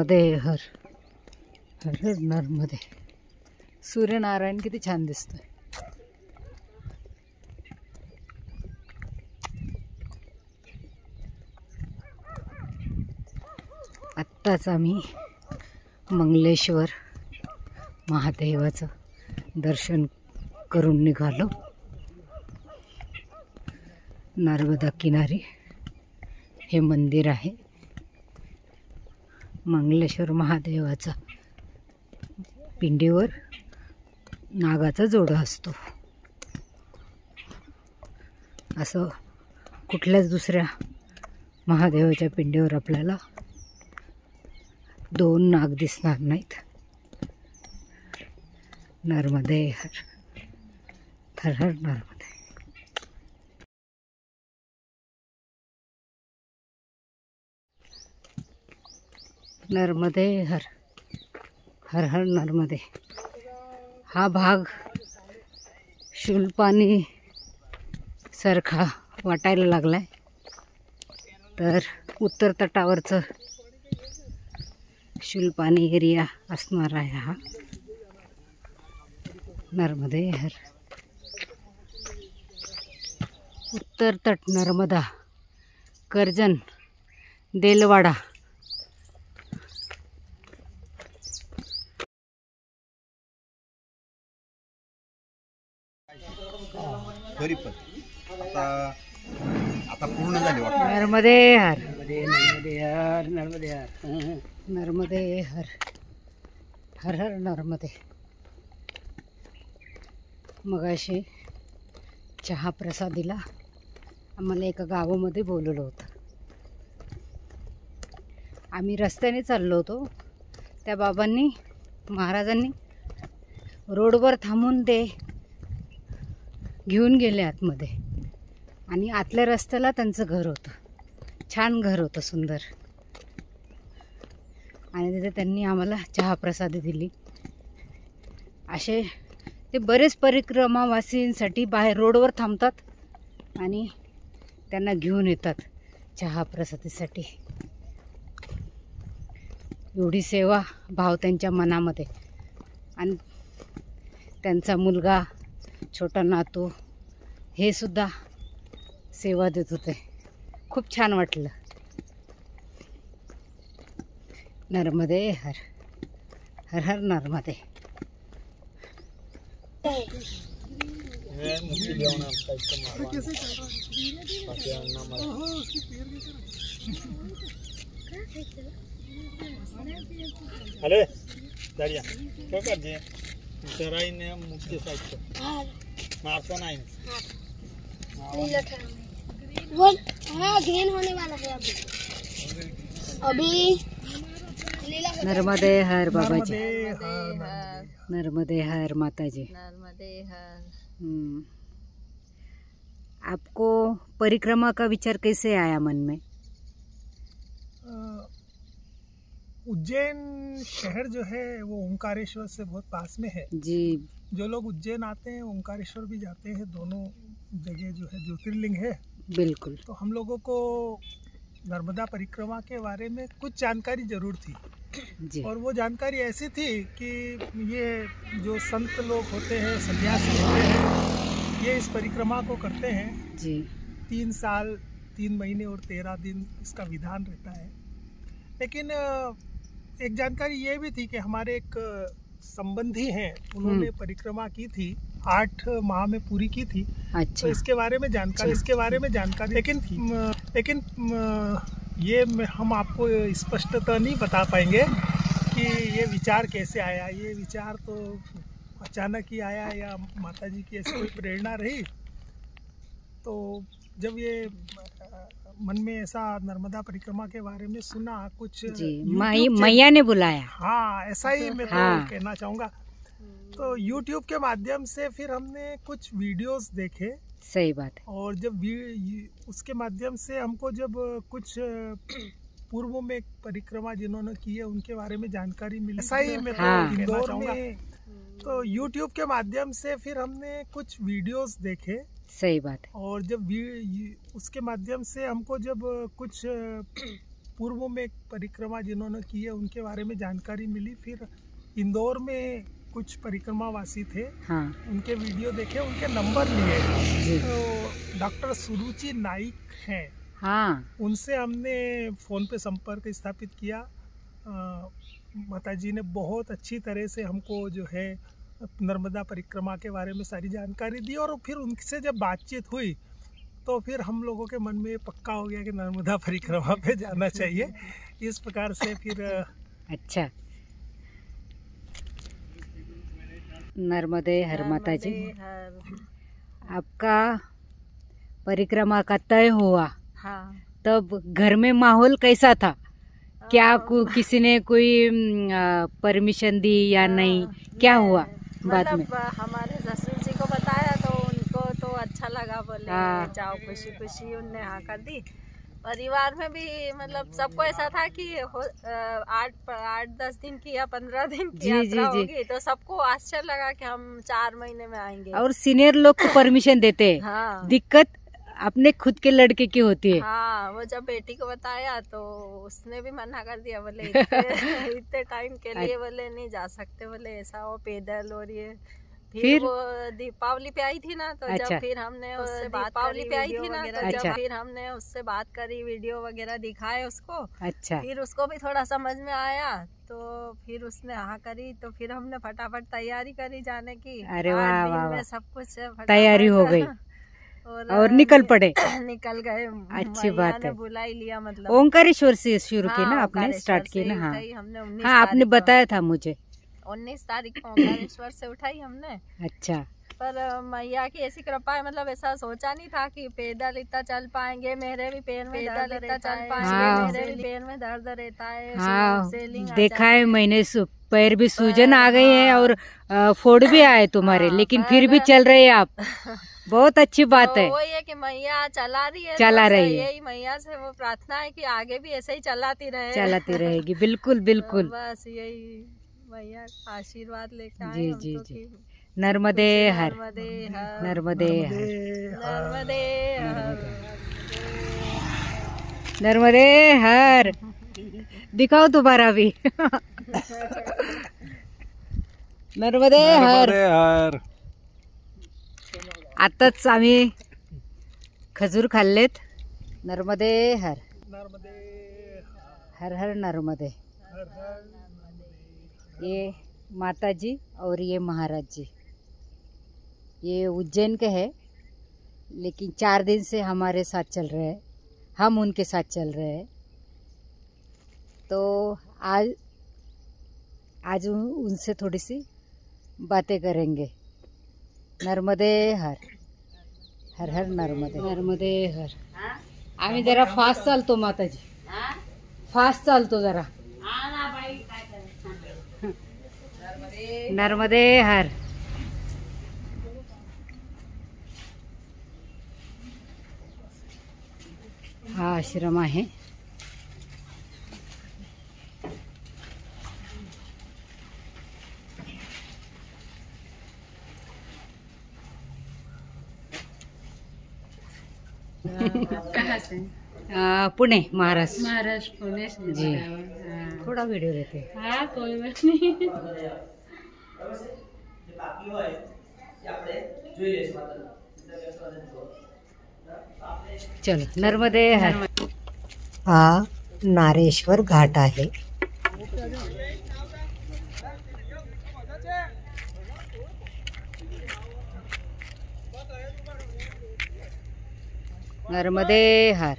नर्मदे हर हर हर नर्मदे. सूर्यनारायण किती छान दिसतोय. आत्ताच आम्ही मंगलेश्वर महादेवाचं दर्शन करून निघालो. नर्मदा किनारी हे मंदिर आहे. मंगलेश्वर महादेवाचा पिंडीवर नागाचा जोडा असतो. असं कुठल्याच दुसऱ्या महादेवाच्या पिंडीवर आपल्याला 2 नाग दिसणार नाहीत. नर्मदे हर हर हर नर्मदे. नर्मदे हर हर हर नर्मदे. हा भाग शूलपाणी सारखा वाटायला लागलाय. तर उत्तर तटावरचं शूलपाणी एरिया असणार आहे हा. नर्मदे हर. उत्तर तट नर्मदा, करजन, देलवाडा. आता पूर्ण झाली वाटतं. नर्मदे हर नर्मदे हर नर्मदे हर नर्मदे हर हर हर नर्मदे. मगाशी चहा प्रसादीला आम्हाला एका गावामध्ये बोलवलं होतं. आम्ही रस्त्याने चाललो होतो. त्या बाबांनी महाराजांनी रोडवर थांबून ते घेऊन गेले आतमध्ये. आणि आतल्या रस्त्याला त्यांचं घर होतं. छान घर होतं, सुंदर. आणि तिथे त्यांनी आम्हाला चहा प्रसादी दिली. असे ते बरेच परिक्रमावासींसाठी बाहेर रोडवर थांबतात आणि त्यांना घेऊन येतात चहा प्रसादीसाठी. एवढी सेवा भाव त्यांच्या मनामध्ये. आणि त्यांचा मुलगा, छोटा नातू हे सुद्धा सेवा देत होते. खूप छान वाटलं. नर्मदे हर हर हर नर्मदे. अरे दाड़िया क्या कर दिए जरा ने मुझे साइड मारता नहीं वो हाँ ग्रीन होने वाला है अभी नर्मदे हर बाबाजी. नर्मदे हर माताजी. नर्मदे हर. आपको परिक्रमा का विचार कैसे आया मन में? उज्जैन शहर जो है वो ओंकारेश्वर से बहुत पास में है जी. जो लोग उज्जैन आते हैं ओंकारेश्वर भी जाते हैं. दोनों जगह जो है ज्योतिर्लिंग है. बिल्कुल. तो हम लोगों को नर्मदा परिक्रमा के बारे में कुछ जानकारी ज़रूर थी जी. और वो जानकारी ऐसी थी कि ये जो संत लोग होते हैं, सन्यासी होते हैं, ये इस परिक्रमा को करते हैं जी. 3 साल 3 महीने और 13 दिन इसका विधान रहता है. लेकिन एक जानकारी ये भी थी कि हमारे एक संबंधी हैं, उन्होंने परिक्रमा की थी, 8 माह में पूरी की थी. अच्छा. तो इसके बारे में जानकारी लेकिन ये हम आपको स्पष्टता नहीं बता पाएंगे कि ये विचार कैसे आया. ये विचार तो अचानक ही आया या माता जी की ऐसी कोई प्रेरणा रही. तो जब ये मन में ऐसा नर्मदा परिक्रमा के बारे में सुना, कुछ मैया ने बुलाया. हाँ, ऐसा ही मैं तो कहना चाहूँगा. तो YouTube के माध्यम से फिर हमने कुछ वीडियोस देखे. सही बात है. और जब उसके माध्यम से हमको जब कुछ पूर्व में परिक्रमा जिन्होंने की है उनके बारे में जानकारी मिली. ऐसा ही मैं तो कहना चाहूँगा. तो YouTube के माध्यम से फिर हमने कुछ वीडियोस देखे. सही बात है. और जब उसके माध्यम से हमको जब कुछ पूर्व में एक परिक्रमा जिन्होंने की है उनके बारे में जानकारी मिली। फिर इंदौर में कुछ परिक्रमावासी थे, हाँ उनके वीडियो देखे, उनके नंबर लिए। जी, तो डॉक्टर सुरुचि नाइक हैं, हाँ उनसे हमने फ़ोन पे संपर्क स्थापित किया। माता जी ने बहुत अच्छी तरह से हमको जो है नर्मदा परिक्रमा के बारे में सारी जानकारी दी, और फिर उनसे जब बातचीत हुई तो फिर हम लोगों के मन में ये पक्का हो गया कि नर्मदा परिक्रमा पे जाना चाहिए। इस प्रकार से फिर अच्छा। नर्मदे हर माता जी, आपका परिक्रमा का तय हुआ, हाँ। तब घर में माहौल कैसा था? क्या किसी ने कोई परमिशन दी या नहीं, क्या हुआ बाद में? मतलब हमारे ससुर जी को बताया तो उनको तो अच्छा लगा, बोले हाँ। जाओ, खुशी खुशी उनने हाँ कर दी। परिवार में भी मतलब सबको ऐसा था कि 8-10 दिन की या 15 दिन की जी, यात्रा जी, जी। होगी, तो सबको आश्चर्य लगा कि हम 4 महीने में आएंगे। और सीनियर लोग को परमिशन देते हैं, हाँ दिक्कत अपने खुद के लड़के की होती है। हाँ, वो जब बेटी को बताया तो उसने भी मना कर दिया, बोले इतने टाइम के लिए बोले नहीं जा सकते, बोले ऐसा हो पैदल। और ये फिर वो दीपावली पे आई थी ना, तो अच्छा। जब फिर हमने उससे बात करी, वीडियो वगैरह दिखाए उसको। अच्छा, फिर उसको भी थोड़ा समझ में आया, तो फिर उसने हाँ करी, तो फिर हमने फटाफट तैयारी करी जाने की। अरे वाह, 8 दिन वाह, में वाह। सब कुछ तैयारी हो गई और निकल पड़े। निकल गए। अच्छी मैया बात ने है। बुला ही लिया, मतलब ओंकारेश्वर से शुरू की ना हाँ, आपने, ओंकारेश्वर स्टार्ट से की ना? ही हाँ उठाई हमने 19 हाँ, आपने तारीख को। बताया था मुझे। 19 तारीख को ओंकारेश्वर से उठाई हमने। अच्छा, पर मैया की ऐसी कृपा है, मतलब ऐसा सोचा नहीं था कि पैदल इतना चल पाएंगे। मेरे भी पैर में दर्द रहता है, हाँ। मेरे भी पैर में दर्द रहता है। हाँ सेलिंग आ देखा जाती है मैंने, पैर भी सूजन आ गई है और फोड़ भी आए तुम्हारे, हाँ, लेकिन फिर भी चल रहे हैं आप। बहुत अच्छी बात तो है। वही है कि मैया चला रही है, चला तो रही है। यही मैया से वो प्रार्थना है कि आगे भी ऐसे ही चलाती रहे। चलाती रहेगी, बिल्कुल बिल्कुल। बस यही मैया का आशीर्वाद लेके आए जी, हम जी, तो जी। कि नर्मदे हर, नर्मदे हर, नर्मदे हर, नर्मदे हर। नर्मदे हर। दिखाओ दोबारा भी। नर्मदे हर। आताच आम्ही खजूर खाल्लेत। नर्मदे हर, नर्मदे हर हर नर्मदे। हर हर ये माता जी और ये महाराज जी, ये उज्जैन के हैं, लेकिन 4 दिन से हमारे साथ चल रहे हैं, हम उनके साथ चल रहे हैं। तो आज उनसे थोड़ी सी बातें करेंगे। नर्मदे हर, हर हर नर्मदे, नर्मदे हर। आम्ही जरा फास्ट चालतो माताजी, फास्ट चालतो जरा। नर्मदे हर। हा आश्रम आहे। पुणे, महाराष्ट्र। पुणे से जी, थोड़ा वीडियो लेते हैं। हाँ कोई बात नहीं। चलो, नर्मदे हर। हा नारेश्वर घाट आहे। नर्मदे हर।